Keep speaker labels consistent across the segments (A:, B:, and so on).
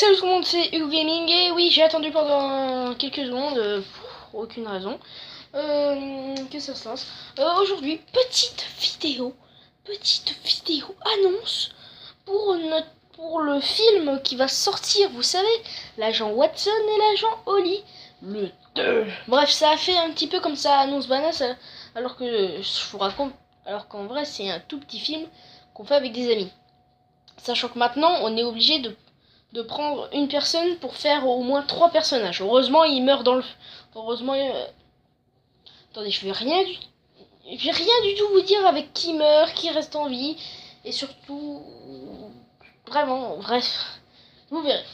A: salut tout le monde, c'est Hugo Gaming et oui, j'ai attendu pendant quelques secondes pour aucune raison que ça se lance. Aujourd'hui, petite vidéo annonce pour le film qui va sortir, vous savez, l'agent Watson et l'agent Holly, le 2. Bref, ça a fait un petit peu comme ça, annonce banasse, alors que je vous raconte, alors qu'en vrai c'est un tout petit film qu'on fait avec des amis. Sachant que maintenant on est obligé de prendre une personne pour faire au moins 3 personnages. Heureusement, il meurt dans le... Heureusement... Attendez, je vais rien du tout vous dire avec qui meurt, qui reste en vie. Et surtout... Vraiment, bref. Vous verrez.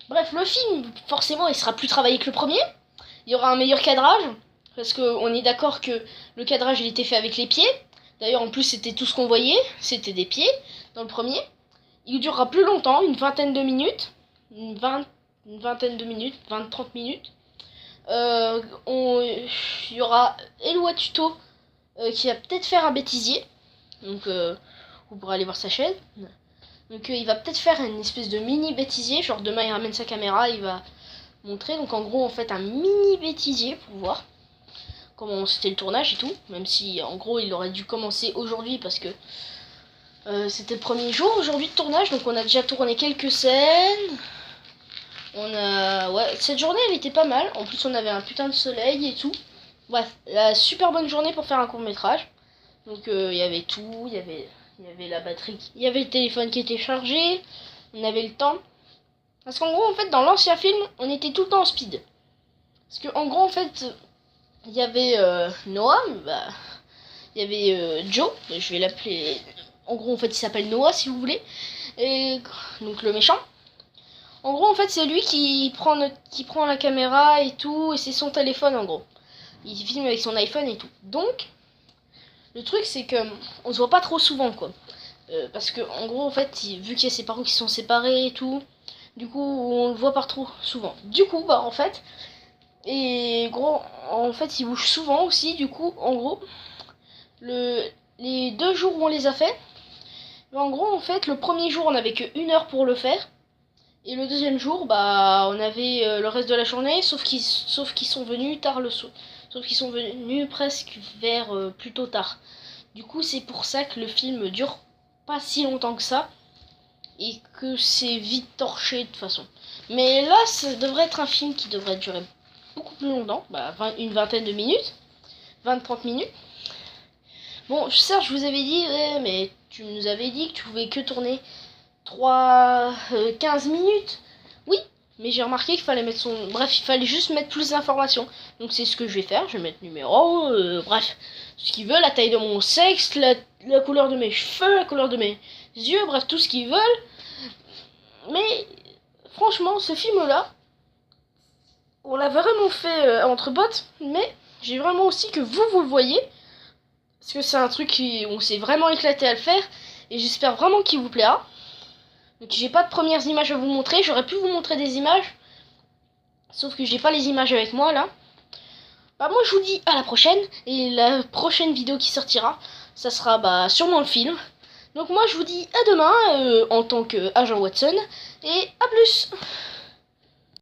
A: Bref, le film, forcément, il sera plus travaillé que le premier. Il y aura un meilleur cadrage. Parce qu'on est d'accord que le cadrage, il était fait avec les pieds. D'ailleurs, en plus, c'était tout ce qu'on voyait. C'était des pieds dans le premier. Il durera plus longtemps, une vingtaine de minutes. Une vingtaine de minutes, 20-30 minutes. Il y aura Eloi Tuto qui va peut-être faire un bêtisier. Donc vous pourrez aller voir sa chaîne. Donc il va peut-être faire une espèce de mini bêtisier. Genre demain il ramène sa caméra, il va montrer. Donc en gros on fait un mini bêtisier pour voir comment c'était le tournage et tout. Même si en gros il aurait dû commencer aujourd'hui parce que c'était le premier jour aujourd'hui de tournage, donc on a déjà tourné quelques scènes. Ouais, cette journée elle était pas mal. En plus on avait un putain de soleil et tout. Bref, la super bonne journée pour faire un court métrage. Donc il y avait tout, il y avait la batterie, il y avait le téléphone qui était chargé, on avait le temps. Parce qu'en gros en fait dans l'ancien film on était tout le temps en speed. Parce que en gros en fait il y avait Noah, il y avait Joe, je vais l'appeler. En gros, en fait, il s'appelle Noah, si vous voulez. Et donc, le méchant. En gros, en fait, c'est lui qui prend la caméra et tout. Et c'est son téléphone, en gros. Il filme avec son iPhone et tout. Donc, le truc, c'est que on se voit pas trop souvent, quoi. Parce que, en gros, en fait, vu qu'il y a ses parents qui sont séparés et tout, du coup, on le voit pas trop souvent. Du coup, bah, en fait... Et, gros, en fait, il bouge souvent aussi. Du coup, en gros... Les 2 jours où on les a fait, en gros en fait le premier jour on avait que 1 heure pour le faire, et le deuxième jour bah on avait le reste de la journée, sauf qu'ils sont venus tard le soir, sauf qu'ils sont venus presque vers plutôt tard. Du coup c'est pour ça que le film dure pas si longtemps que ça et que c'est vite torché de toute façon. Mais là ça devrait être un film qui devrait durer beaucoup plus longtemps, une vingtaine de minutes, 20-30 minutes. Bon, certes, je vous avais dit, mais tu nous avais dit que tu pouvais que tourner 15 minutes. Oui, mais j'ai remarqué qu'il fallait mettre son... Bref, il fallait juste mettre plus d'informations. Donc c'est ce que je vais faire, je vais mettre numéro, bref, ce qu'ils veulent, la taille de mon sexe, la couleur de mes cheveux, la couleur de mes yeux, bref, tout ce qu'ils veulent. Mais, franchement, ce film-là, on l'a vraiment fait entre potes, mais j'ai vraiment aussi que vous le voyez. Parce que c'est un truc on s'est vraiment éclaté à le faire. Et j'espère vraiment qu'il vous plaira. Donc j'ai pas de premières images à vous montrer. J'aurais pu vous montrer des images. Sauf que j'ai pas les images avec moi là. Bah moi je vous dis à la prochaine. Et la prochaine vidéo qui sortira, ça sera sûrement le film. Donc moi je vous dis à demain en tant qu'agent Watson. Et à plus.